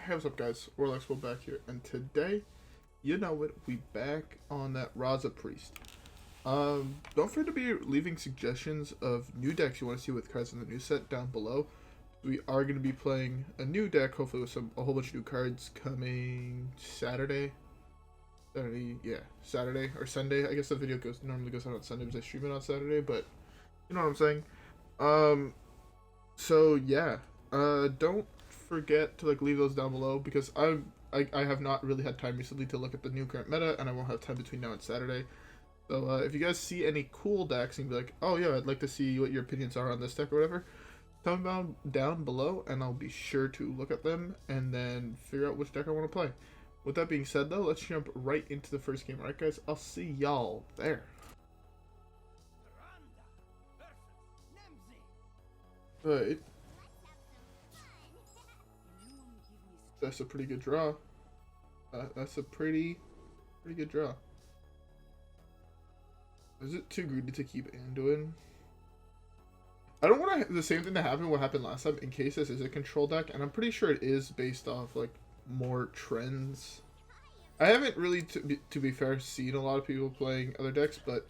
Hey, what's up guys, WhirlXbow back here, and today, you know it, we back on that Raza Priest. Don't forget to be leaving suggestions of new decks you want to see with cards in the new set down below. We are going to be playing a new deck, hopefully with a whole bunch of new cards coming Saturday. Saturday or Sunday. I guess the video normally goes out on Sunday because I stream it on Saturday, but you know what I'm saying. So yeah, don't forget to leave those down below because I have not really had time recently to look at the new current meta, and I won't have time between now and Saturday. So if you guys see any cool decks and be like, oh yeah, I'd like to see what your opinions are on this deck or whatever, tell me down below and I'll be sure to look at them and then figure out which deck I want to play. With that being said though, let's jump right into the first game. Alright guys, I'll see y'all there. Right. That's a pretty good draw. That's a pretty good draw. Is it too greedy to keep Anduin? I don't want the same thing to happen what happened last time in case this is a control deck, and I'm pretty sure it is based off more trends. I haven't really, to be fair, seen a lot of people playing other decks, but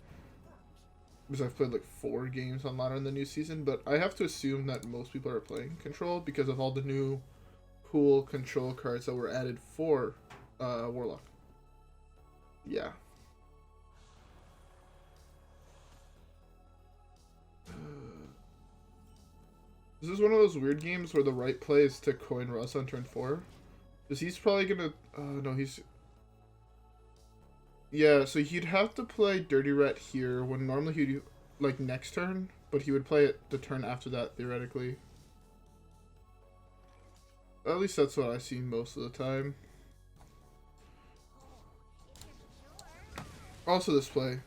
because I've played 4 games on ladder in the new season, but I have to assume that most people are playing control because of all the new cool control cards that were added for Warlock. Yeah. This is one of those weird games where the right play is to coin Raza on turn 4. Because he's probably gonna... no, he's... Yeah, so he'd have to play Dirty Rat here when normally he'd next turn, but he would play it the turn after that, theoretically. At least that's what I see most of the time. Also this play.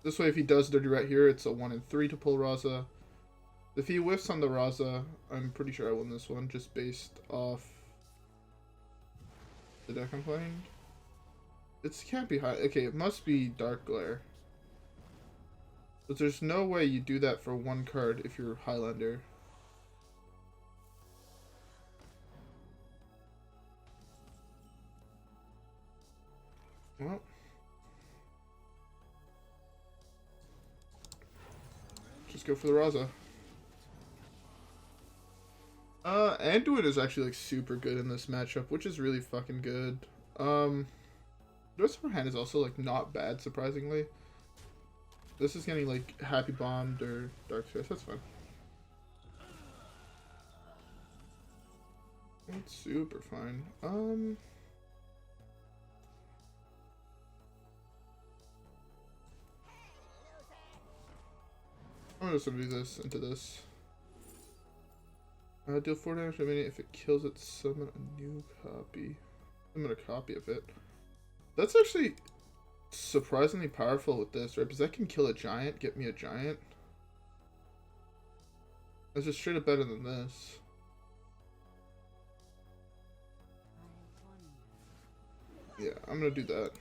This way, if he does Dirty Rat here, it's a 1 in 3 to pull Raza. If he whiffs on the Raza, I'm pretty sure I win this one, just based off the deck I'm playing. It can't be high. Okay, it must be Dark Glare. But there's no way you do that for 1 card if you're Highlander. Well, just go for the Raza. Anduin is actually super good in this matchup, which is really fucking good. The rest of her hand is also not bad, surprisingly. This is getting Happy Bombed or Dark Fist, that's fine. It's super fine. I'm just gonna do this into this. Deal 4 damage a minute. If it kills it, summon a new copy. Summon a copy of it. That's actually surprisingly powerful with this, right? Because that can kill a giant, get me a giant. That's just straight up better than this. Yeah, I'm gonna do that.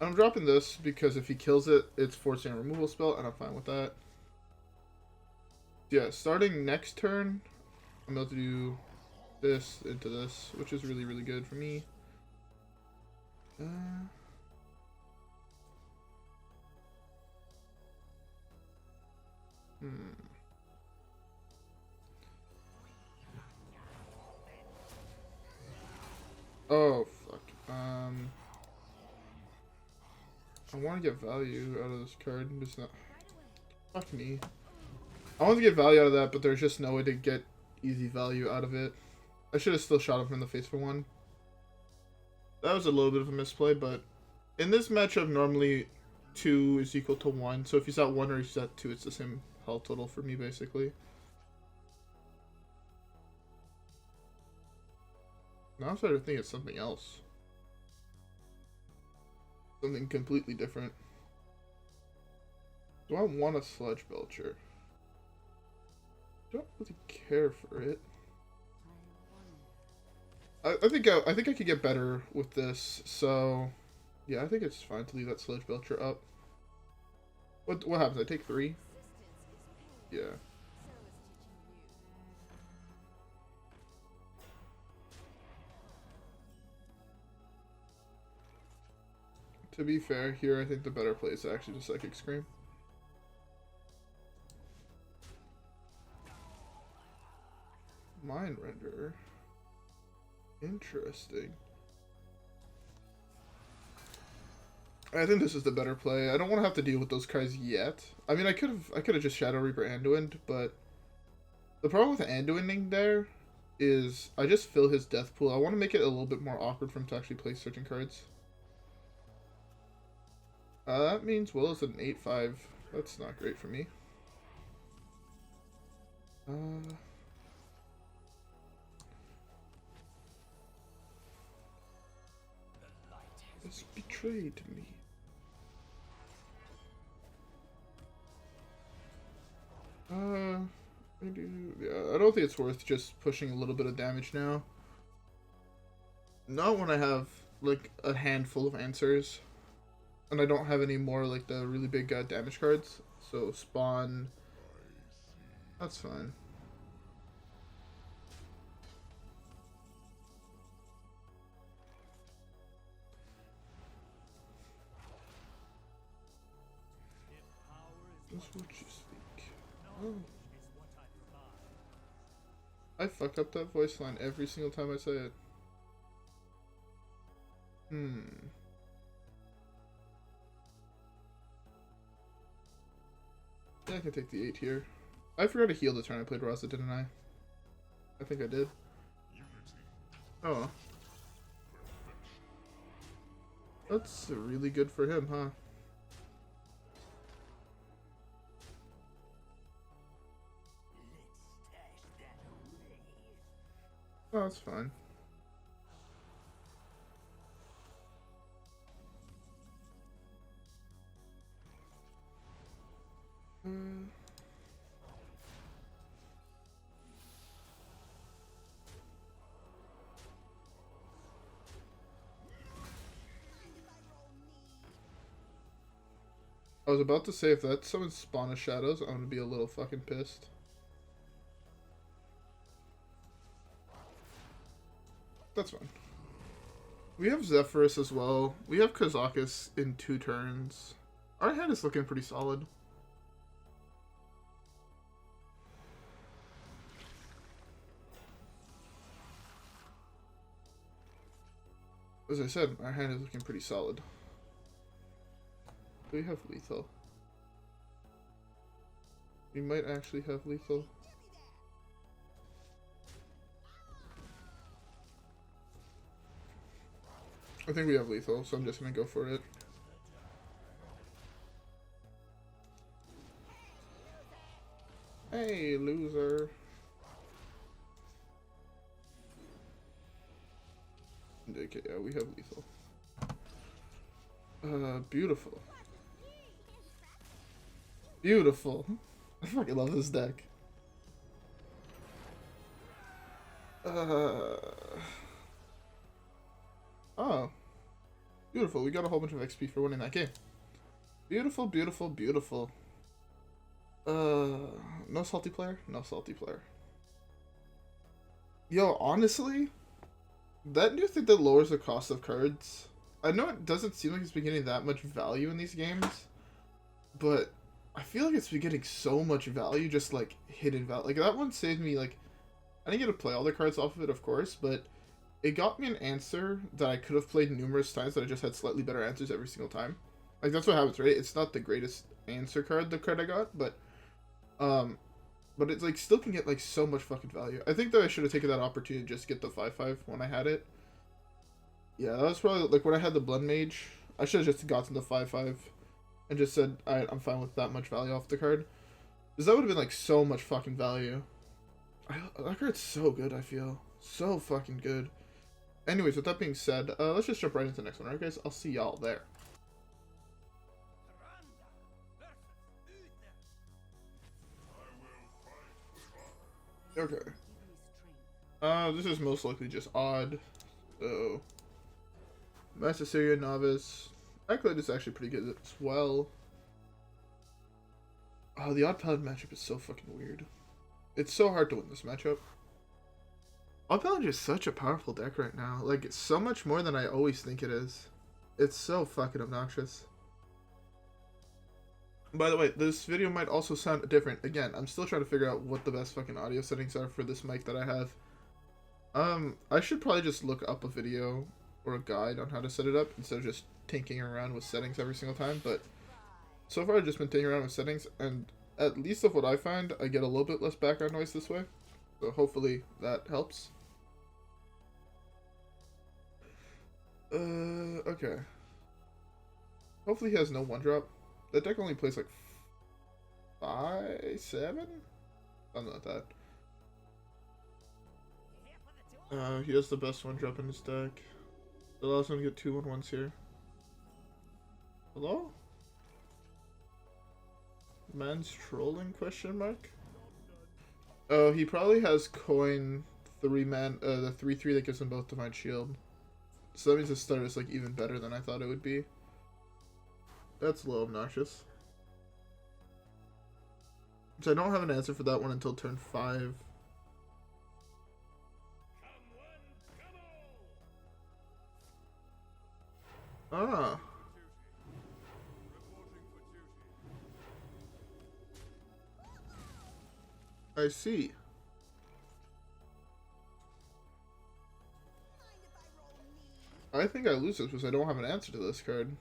I'm dropping this because if he kills it, it's forcing a removal spell, and I'm fine with that. Yeah, starting next turn, I'm about to do this into this, which is really, really good for me. Oh, fuck. I want to get value out of this card, just not... Fuck me. I want to get value out of that, but there's just no way to get easy value out of it. I should have still shot him in the face for 1. That was a little bit of a misplay, but in this matchup, normally 2 is equal to 1. So if he's at 1 or he's at 2, it's the same health total for me, basically. Now I'm starting to think it's something else. Something completely different. Do I want a Sludge Belcher? Don't really care for it. I think I could get better with this, so yeah, I think it's fine to leave that Sludge Belcher up. What happens? I take 3? Yeah. To be fair, here I think the better play is actually the Psychic Scream. Mindrender. Interesting. I think this is the better play. I don't want to have to deal with those cards yet. I mean, I could have just Shadowreaper Anduin, but the problem with Anduining there is I just fill his death pool. I want to make it a little bit more awkward for him to actually play certain cards. That means Will is an 8/5. That's not great for me. It's betrayed me. Yeah, I don't think it's worth just pushing a little bit of damage now. Not when I have, like, a handful of answers. And I don't have any more, like, the really big damage cards. So, spawn. That's fine. That's what you speak. Oh. I fuck up that voice line every single time I say it. Yeah, I can take the 8 here. I forgot to heal the turn I played Raza, didn't I? I think I did. Oh. That's really good for him, huh? Oh, that's fine. I was about to say, if that summons Spawn of Shadows, I'm gonna be a little fucking pissed. That's fine. We have Zephrys as well. We have Kazakus in 2 turns. Our hand is looking pretty solid. As I said, our hand is looking pretty solid. Do we have lethal? We might actually have lethal. I think we have lethal, so I'm just gonna go for it. Hey, loser. Okay, yeah, we have lethal. Beautiful. Beautiful. I fucking love this deck. Oh. Beautiful. We got a whole bunch of XP for winning that game. Beautiful, beautiful, beautiful. No salty player? No salty player. Yo, honestly, that new thing that lowers the cost of cards, I know it doesn't seem like it's been getting that much value in these games, but I feel like it's been getting so much value, just like hidden value. Like that one saved me, like, I didn't get to play all the cards off of it, of course, but it got me an answer that I could have played numerous times that I just had slightly better answers every single time. Like that's what happens, right? It's not the greatest answer card, the card I got, but it's like still can get like so much fucking value. I think that I should have taken that opportunity to just get the 5/5 when I had it. Yeah, that was probably like when I had the Bloodmage. I should have just gotten the 5/5 and just said, alright, I'm fine with that much value off the card. Because that would have been like so much fucking value. That card's so good, I feel. So fucking good. Anyways, with that being said, let's just jump right into the next one, alright guys? I'll see y'all there. Okay. This is most likely just odd. So, Hysteria, Novice. Acolyte is actually pretty good as well. Oh, the Odd Paladin matchup is so fucking weird. It's so hard to win this matchup. Odd Paladin is such a powerful deck right now. Like, it's so much more than I always think it is. It's so fucking obnoxious. By the way, this video might also sound different. Again, I'm still trying to figure out what the best fucking audio settings are for this mic that I have. I should probably just look up a video or a guide on how to set it up instead of just tinkering around with settings every single time. But so far I've just been tinkering around with settings, and at least of what I find, I get a little bit less background noise this way. So hopefully that helps. Okay. Hopefully he has no one drop. That deck only plays like 5, 7? Something like that. He has the best one drop in his deck. It allows him to get 2/1/1s here. Hello? Man's trolling, question mark? Oh, he probably has coin 3-man, the 3/3 that gives him both Divine Shield. So that means his start is like even better than I thought it would be. That's a little obnoxious. So I don't have an answer for that one until turn 5. Ah. I see. I think I lose this because I don't have an answer to this card.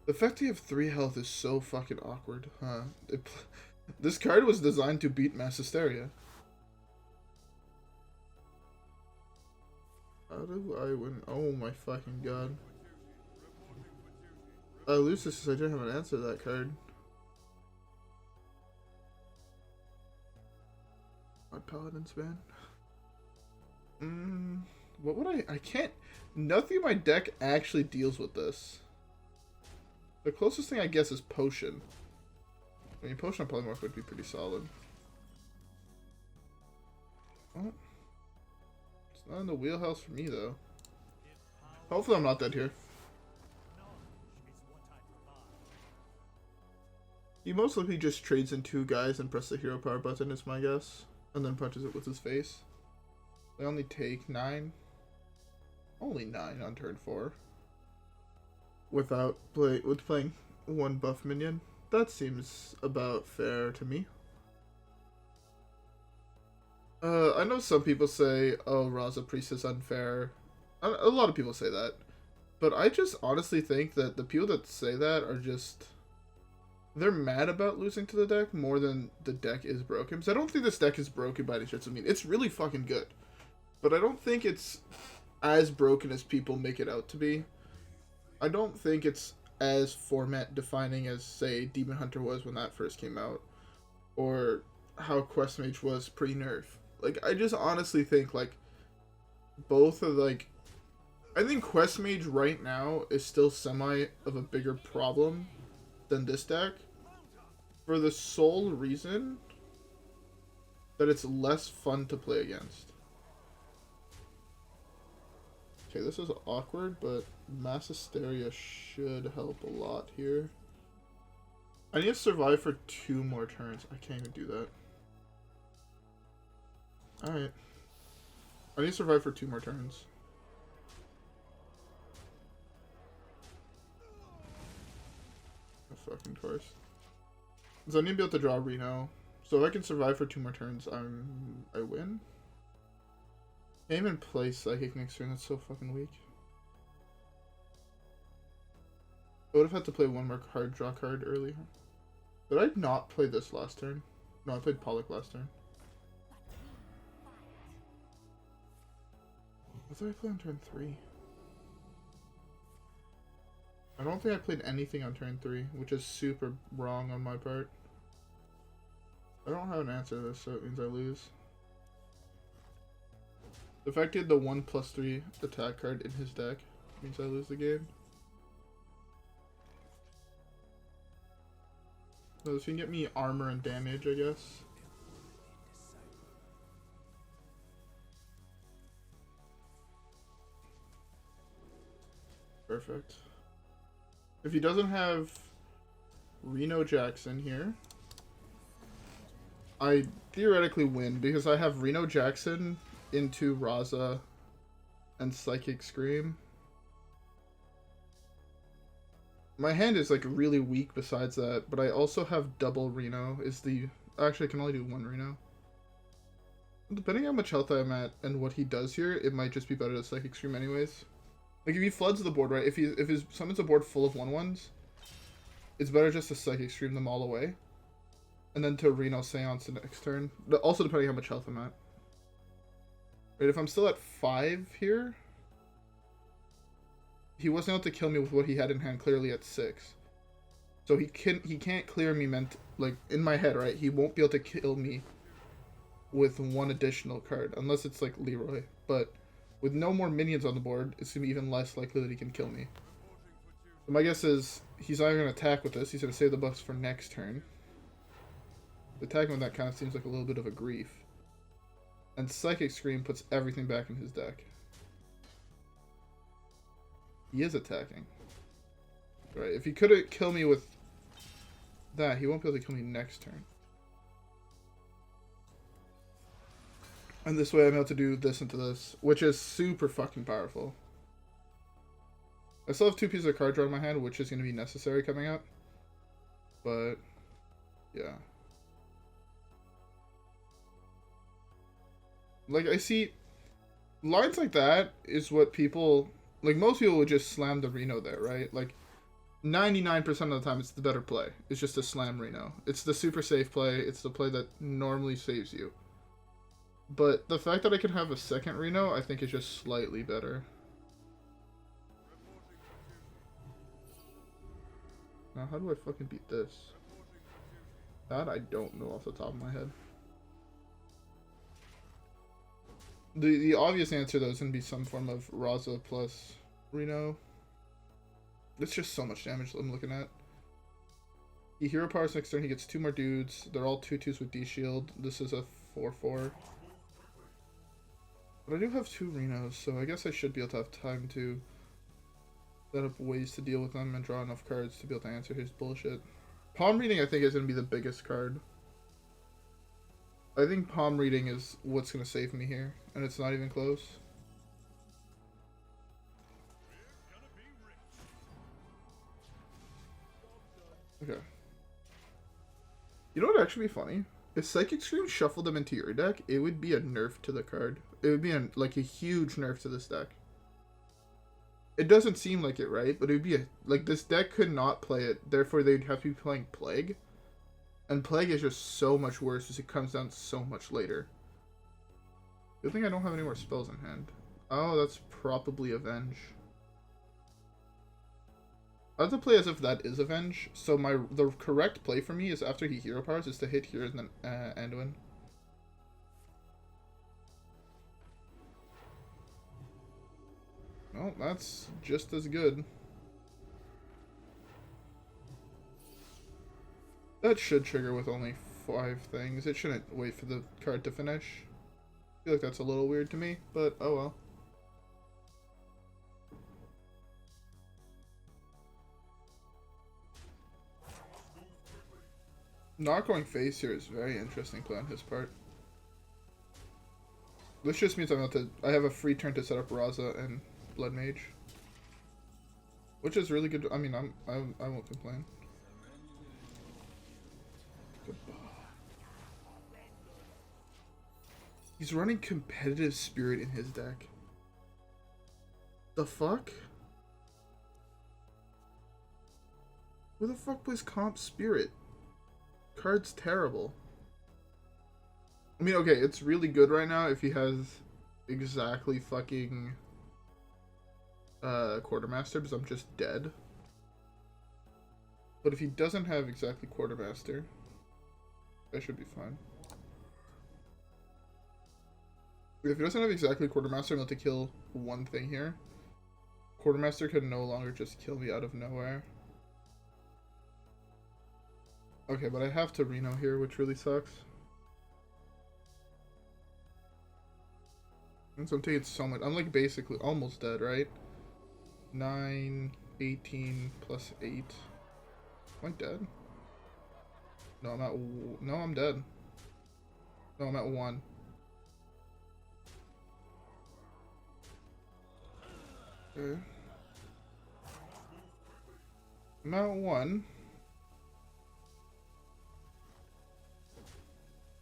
The fact that you have 3 health is so fucking awkward, huh? This card was designed to beat Mass Hysteria. How do I win? Oh my fucking god. I lose this because I didn't have an answer to that card. What Paladins, man? What would I can't... Nothing in my deck actually deals with this. The closest thing I guess is Potion. I mean, Potion on Polymorph would be pretty solid. Oh. It's not in the wheelhouse for me, though. Hopefully I'm not dead here. He most likely just trades in 2 guys and press the hero power button, is my guess. And then punches it with his face. They only take 9. Only 9 on turn 4. With playing 1 buff minion. That seems about fair to me. I know some people say, oh, Raza Priest is unfair. A lot of people say that. But I just honestly think that the people that say that are just... They're mad about losing to the deck more than the deck is broken. Because I don't think this deck is broken by any stretch of the mean. It's really fucking good. But I don't think it's as broken as people make it out to be. I don't think it's as format defining as, say, Demon Hunter was when that first came out. Or how Quest Mage was pre-nerf. Like, I just honestly think, like, both are, like... I think Quest Mage right now is still semi of a bigger problem than this deck. For the sole reason that it's less fun to play against. Okay, this is awkward, but Mass Hysteria should help a lot here. I need to survive for 2 more turns. I can't even do that. Alright. I need to survive for 2 more turns. Of fucking course. Because I need to be able to draw Reno. So if I can survive for 2 more turns, I win. Can't even play Psychic next turn, that's so fucking weak. I would have had to play 1 more card, draw card earlier. Did I not play this last turn? No, I played Pollock last turn. What did I play on turn 3? I don't think I played anything on turn 3, which is super wrong on my part. I don't have an answer to this, so it means I lose. The fact he had the 1/3 attack card in his deck means I lose the game. So this can get me armor and damage, I guess. Perfect. If he doesn't have Reno Jackson here, I theoretically win because I have Reno Jackson into Raza and Psychic Scream. My hand is like really weak besides that, but I also have double Reno. Actually, I can only do one Reno. Depending on how much health I'm at and what he does here, it might just be better to Psychic Scream anyways. Like if he floods the board, right? If his summons a board full of 1/1s, it's better just to Psychic Scream them all away. And then to Reno Seance the next turn. Also depending on how much health I'm at. Right, if I'm still at 5 here, he wasn't able to kill me with what he had in hand clearly at 6. So he can't clear me like in my head, right? He won't be able to kill me with one additional card unless it's like Leroy. But with no more minions on the board, it's gonna be even less likely that he can kill me. So my guess is he's not gonna attack with this. He's gonna save the buffs for next turn. Attacking with that kind of seems like a little bit of a grief. And Psychic Scream puts everything back in his deck. He is attacking. Right, if he couldn't kill me with that, he won't be able to kill me next turn. And this way I'm able to do this into this, which is super fucking powerful. I still have 2 pieces of card draw in my hand, which is going to be necessary coming up. But, yeah. Like, I see lines like that is what people, like, most people would just slam the Reno there, right? Like, 99% of the time it's the better play. It's just a slam Reno. It's the super safe play. It's the play that normally saves you. But the fact that I can have a second Reno, I think is just slightly better. Now, how do I fucking beat this? That I don't know off the top of my head. The obvious answer, though, is going to be some form of Raza plus Reno. It's just so much damage I'm looking at. He hero powers next turn, he gets 2 more dudes. They're all 2/2s with D-Shield. This is a 4/4. But I do have 2 Renos, so I guess I should be able to have time to set up ways to deal with them and draw enough cards to be able to answer his bullshit. Palm Reading, I think, is going to be the biggest card. I think Palm Reading is what's going to save me here, and it's not even close. Okay. You know what would actually be funny? If Psychic Scream shuffled them into your deck, it would be a nerf to the card. It would be like a huge nerf to this deck. It doesn't seem like it, right? But it would be like this deck could not play it, therefore they'd have to be playing Plague. And Plague is just so much worse as it comes down so much later. Good thing I don't have any more spells in hand. Oh, that's probably Avenge. I have to play as if that is Avenge. So the correct play for me is after he hero powers is to hit here and then Anduin. Well, that's just as good. That should trigger with only 5 things. It shouldn't wait for the card to finish. I feel like that's a little weird to me, but oh well. Not going face here is very interesting play on his part. This just means I have a free turn to set up Raza and Bloodmage, which is really good. I mean, I won't complain. He's running Competitive Spirit in his deck. The fuck? Who the fuck plays Comp Spirit? Card's terrible. I mean, okay, it's really good right now if he has exactly fucking Quartermaster, because I'm just dead. But if he doesn't have exactly Quartermaster, I should be fine. If he doesn't have exactly Quartermaster, I'm able to kill one thing here. Quartermaster can no longer just kill me out of nowhere. Okay, but I have to Reno here, which really sucks. And so I'm taking so much. I'm like basically almost dead, right? 9, 18 plus 8. Am I dead? No, I'm at. No, I'm dead. No, I'm at 1. Okay. Mount 1.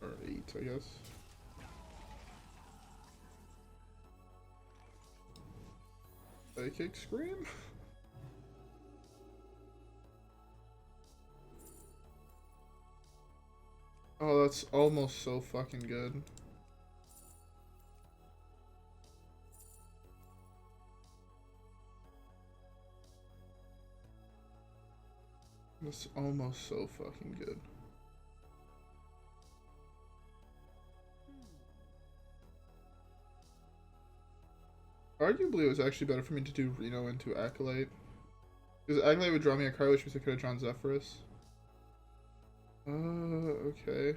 Or 8, I guess. Psychic Scream? Oh, that's almost so fucking good. That's almost so fucking good. Arguably, it was actually better for me to do Reno into Acolyte. Because Acolyte would draw me a card, which means I could have drawn Zephrys. Okay.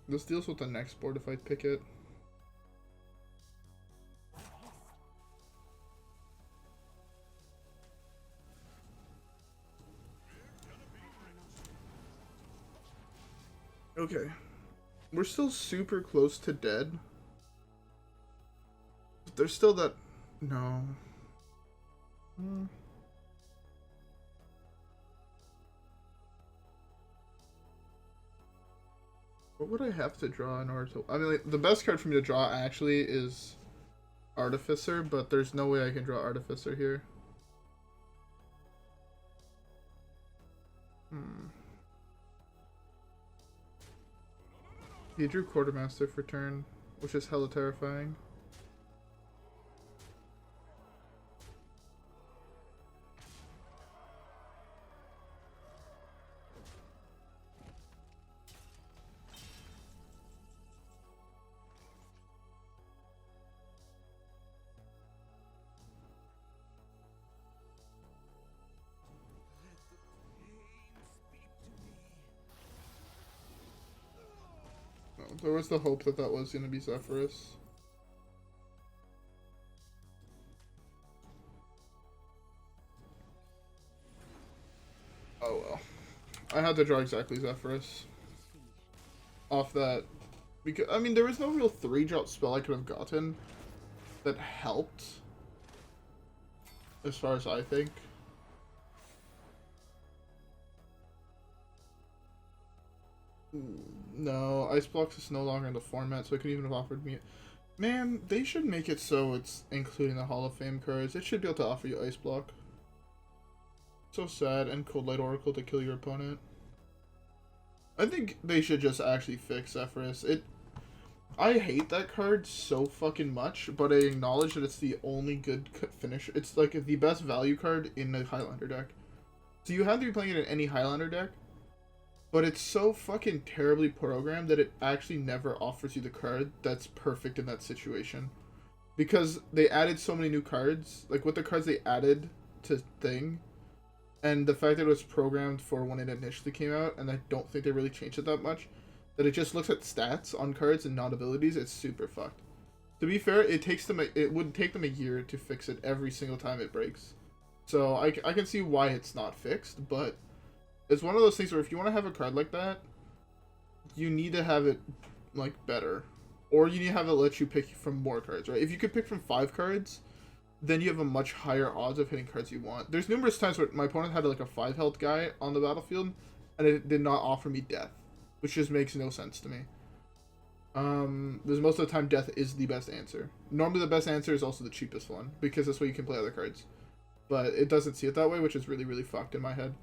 This deals with the next board if I pick it. Okay. We're still super close to dead. But there's still that... No. What would I have to draw in order to... I mean, like, the best card for me to draw actually is Artificer, but there's no way I can draw Artificer here. He drew Quartermaster for turn, which is hella terrifying. There was the hope that that was going to be Zephrys. Oh well. I had to draw exactly Zephrys. Off that. Because, I mean, there was no real 3-drop spell I could have gotten that helped. As far as I think. No, Ice Blocks is no longer in the format, so I couldn't even have offered me... Man, they should make it so it's including the Hall of Fame cards. It should be able to offer you Ice Block. So sad, and Cold Light Oracle to kill your opponent. I think they should just actually fix Zephrys. I hate that card so fucking much, but I acknowledge that it's the only good finisher. It's like the best value card in a Highlander deck. So you have to be playing it in any Highlander deck. But it's so fucking terribly programmed that it actually never offers you the card that's perfect in that situation. Because they added so many new cards, like with the cards they added to Thing, and the fact that it was programmed for when it initially came out, and I don't think they really changed it that much, that it just looks at stats on cards and not abilities, it's super fucked. To be fair, it would take them a year to fix it every single time it breaks. So I can see why it's not fixed, but... It's one of those things where if you want to have a card like that, you need to have it, like, better. Or you need to have it let you pick from more cards, right? If you could pick from 5 cards, then you have a much higher odds of hitting cards you want. There's numerous times where my opponent had, like, a 5 health guy on the battlefield, and it did not offer me death. Which just makes no sense to me. Because most of the time, death is the best answer. Normally the best answer is also the cheapest one, because that's why you can play other cards. But it doesn't see it that way, which is really, really fucked in my head.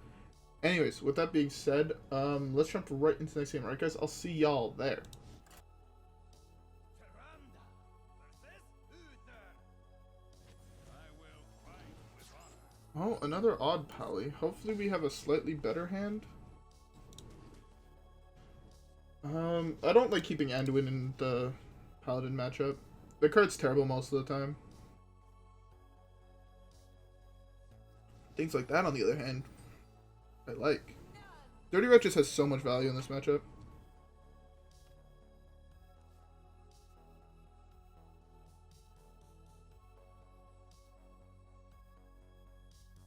Anyways, with that being said, let's jump right into the next game, right guys? I'll see y'all there. Oh, another odd pally. Hopefully we have a slightly better hand. I don't like keeping Anduin in the Paladin matchup. The card's terrible most of the time. Things like that, on the other hand, I like. Dirty Red just has so much value in this matchup.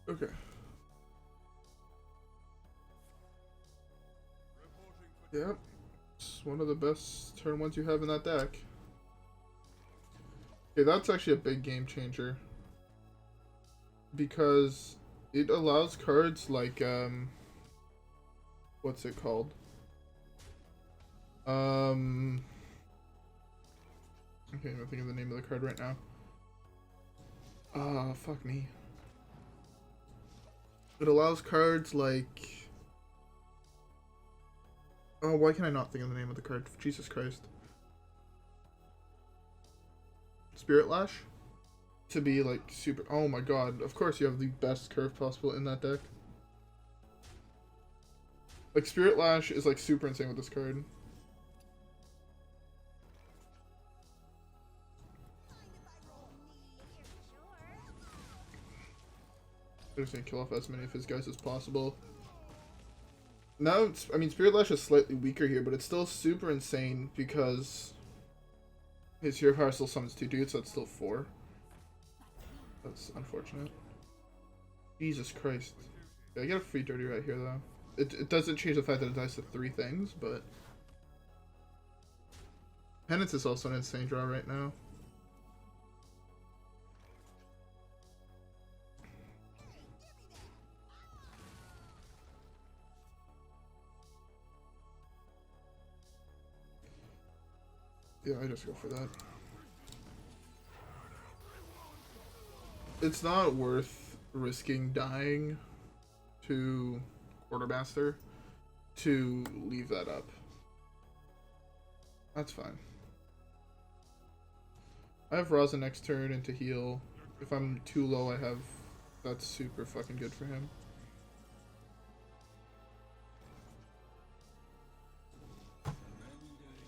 Okay. Yep. It's one of the best turn ones you have in that deck. Okay, that's actually a big game changer. Because it allows cards like, what's it called? I can't even think of the name of the card right now. Ah, fuck me. It allows cards like... Oh, why can I not think of the name of the card? Jesus Christ. Spirit Lash? To be like super... Oh my god, of course you have the best curve possible in that deck. Like, Spirit Lash is like super insane with this card. I'm just gonna kill off as many of his guys as possible. Now, it's, I mean, Spirit Lash is slightly weaker here, but it's still super insane because his hero power still summons 2 dudes, so that's still 4. That's unfortunate. Jesus Christ. Yeah, I get a free dirty right here, though. It doesn't change the fact that it dies to 3 things, but... Penance is also an insane draw right now. Yeah, I just go for that. It's not worth risking dying to Quartermaster to leave that up. That's fine. I have Raza next turn and to heal. If I'm too low, I have... That's super fucking good for him.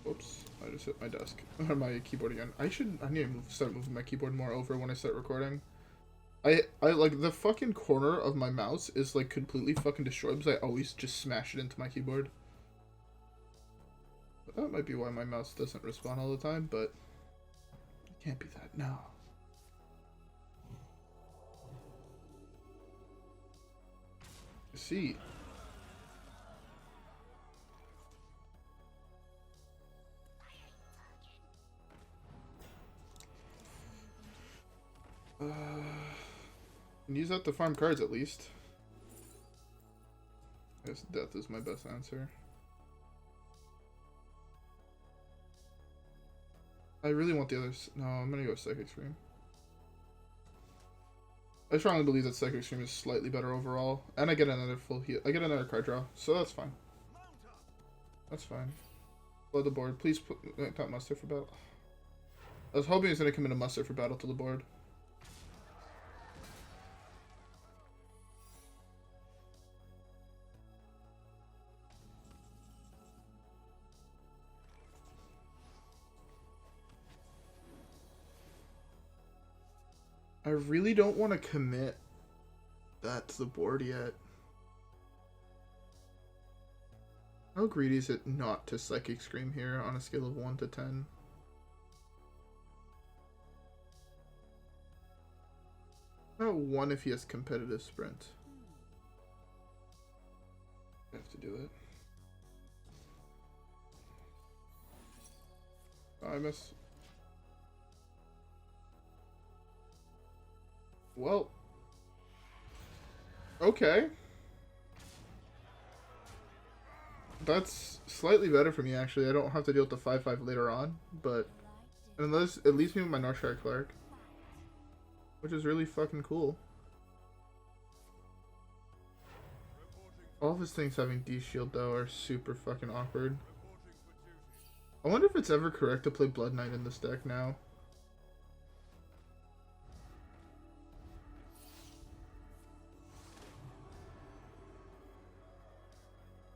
Whoops. I just hit my desk. My keyboard again. I need to start moving my keyboard more over when I start recording. I like, the fucking corner of my mouse is like completely fucking destroyed because I always just smash it into my keyboard. But that might be why my mouse doesn't respond all the time, but it can't be that. No. See. Can use that to farm cards at least. I guess death is my best answer. I really want the others. No, I'm gonna go Psychic Scream. I strongly believe that Psychic Scream is slightly better overall, and I get another full heal. I get another card draw, so that's fine. That's fine. Blood the board. Please put not muster for battle. I was hoping he was gonna come in a muster for battle to the board. I really don't want to commit that to the board yet. How greedy is it not to Psychic Scream here on a scale of 1 to 10? About 1 if he has competitive sprint. I have to do it. Oh, I miss. Well. Okay. That's slightly better for me, actually. I don't have to deal with the 5/5 later on, but unless it leaves me with my Northshire Cleric, which is really fucking cool. All of his things having D-Shield, though, are super fucking awkward. I wonder if it's ever correct to play Blood Knight in this deck now.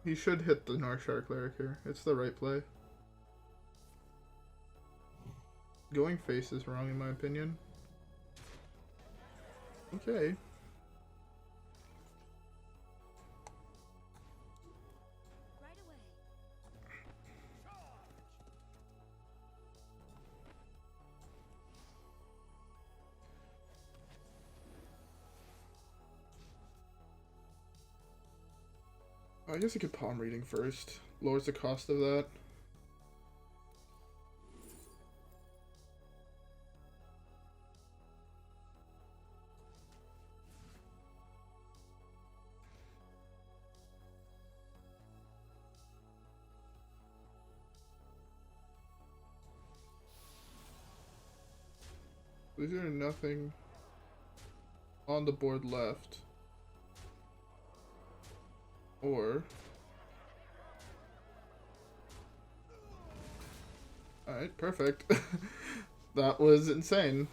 He should hit the Northshire Cleric here. It's the right play. Going face is wrong in my opinion. Okay. I guess I could palm reading first. Lowers the cost of that. There's either nothing on the board left, or... Alright, perfect. That was insane.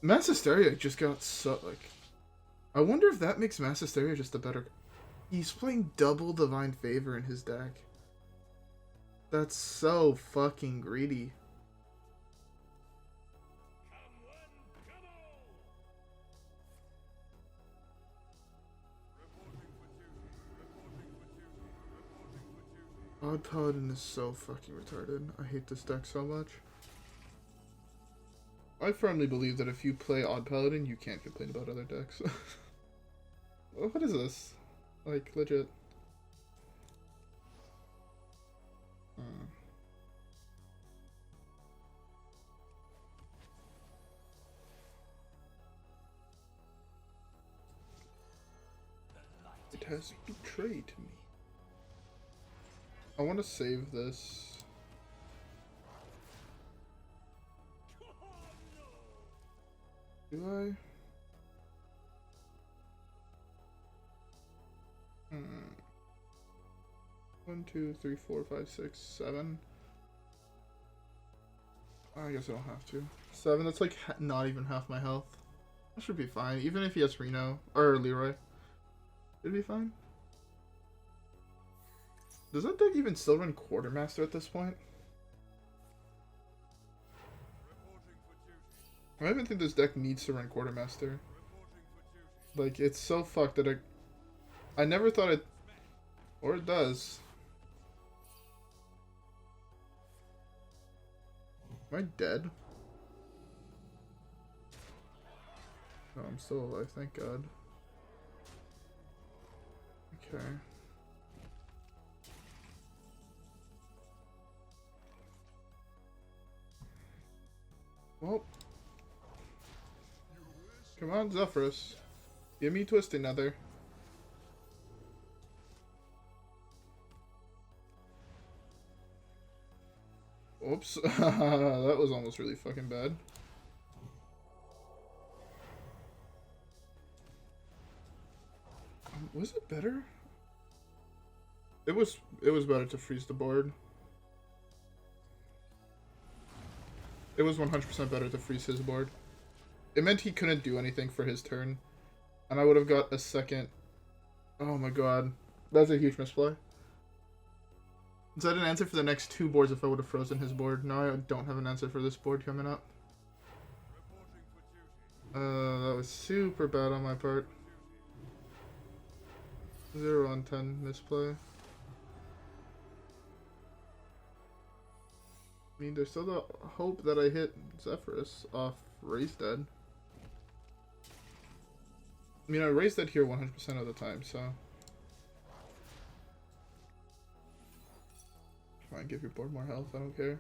Mass Hysteria just got so, like... I wonder if that makes Mass Hysteria just a better... He's playing double Divine Favor in his deck. That's so fucking greedy. Odd Paladin is so fucking retarded. I hate this deck so much. I firmly believe that if you play Odd Paladin, you can't complain about other decks. What is this? Like, legit. It has betrayed me. I want to save this. Do I? 1, 2, 3, 4, 5, 6, 7. I guess I don't have to. 7, that's like not even half my health. That should be fine. Even if he has Reno, or Leroy. It'd be fine. Does that deck even still run Quartermaster at this point? I don't even think this deck needs to run Quartermaster. Like, it's so fucked that I never thought it... Or it does. Am I dead? No, I'm still alive, thank God. Okay. Well. Come on, Zephrys. Give me Twisted Nether. Oops. That was almost really fucking bad. Was it better? It was better to freeze the board. It was 100% better to freeze his board. It meant he couldn't do anything for his turn. And I would have got a second... Oh my god. That's a huge misplay. Is that an answer for the next 2 boards if I would have frozen his board? No, I don't have an answer for this board coming up. That was super bad on my part. 0 on 10 misplay. I mean, there's still the hope that I hit Zephrys off Raised Dead. I mean, I Raised Dead here 100% of the time, so... Fine, give your board more health, I don't care.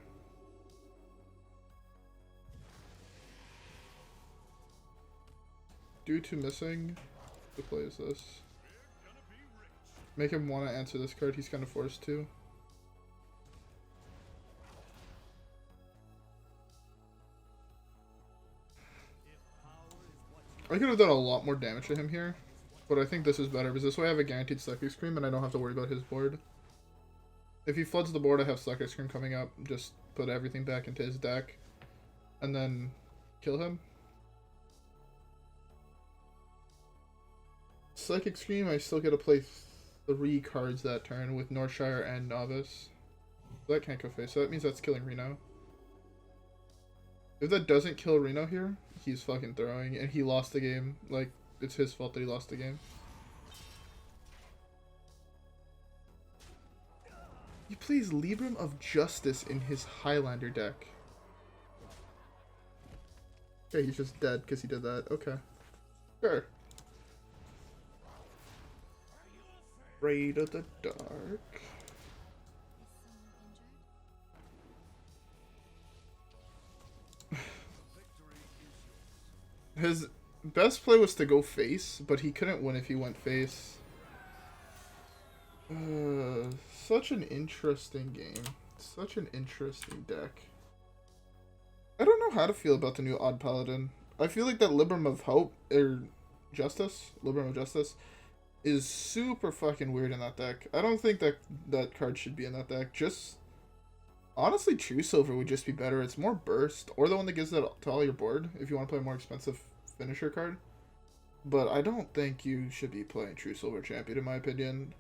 Due to missing, the play is this. Make him want to answer this card, he's kind of forced to. I could have done a lot more damage to him here, but I think this is better, because this way I have a guaranteed Psychic Scream and I don't have to worry about his board. If he floods the board, I have Psychic Scream coming up, just put everything back into his deck, and then kill him. Psychic Scream, I still get to play 3 cards that turn with Northshire and Novice. That can't go face, so that means that's killing Reno. If that doesn't kill Reno here, he's fucking throwing, and he lost the game. Like, it's his fault that he lost the game. He plays Libram of Justice in his Highlander deck. Okay, he's just dead because he did that. Okay. Sure. Afraid of the dark. His best play was to go face, but he couldn't win if he went face. Such an interesting game. Such an interesting deck. I don't know how to feel about the new Odd Paladin. I feel like that Libram of Hope, or Justice? Libram of Justice, is super fucking weird in that deck. I don't think that card should be in that deck. Just, honestly, True Silver would just be better. It's more burst, or the one that gives that to all your board, if you want to play a more expensive finisher card. But I don't think you should be playing True Silver Champion, in my opinion.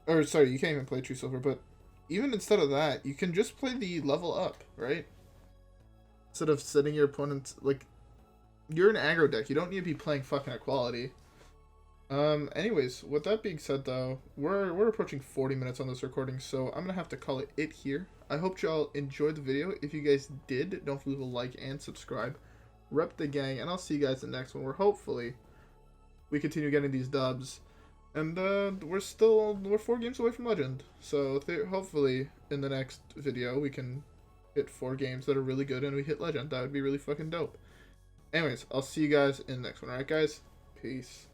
Or, sorry, you can't even play True Silver, but even instead of that, you can just play the level up, right? Instead of setting your opponent, like, you're an aggro deck. You don't need to be playing fucking Equality. Anyways, with that being said, though, we're approaching 40 minutes on this recording, so I'm gonna have to call it here. I hope y'all enjoyed the video. If you guys did, don't forget to like and subscribe. Rep the gang, and I'll see you guys in the next one, where hopefully we continue getting these dubs. And we're 4 games away from Legend, so hopefully in the next video we can hit 4 games that are really good and we hit Legend. That would be really fucking dope. Anyways, I'll see you guys in the next one. Alright, guys? Peace.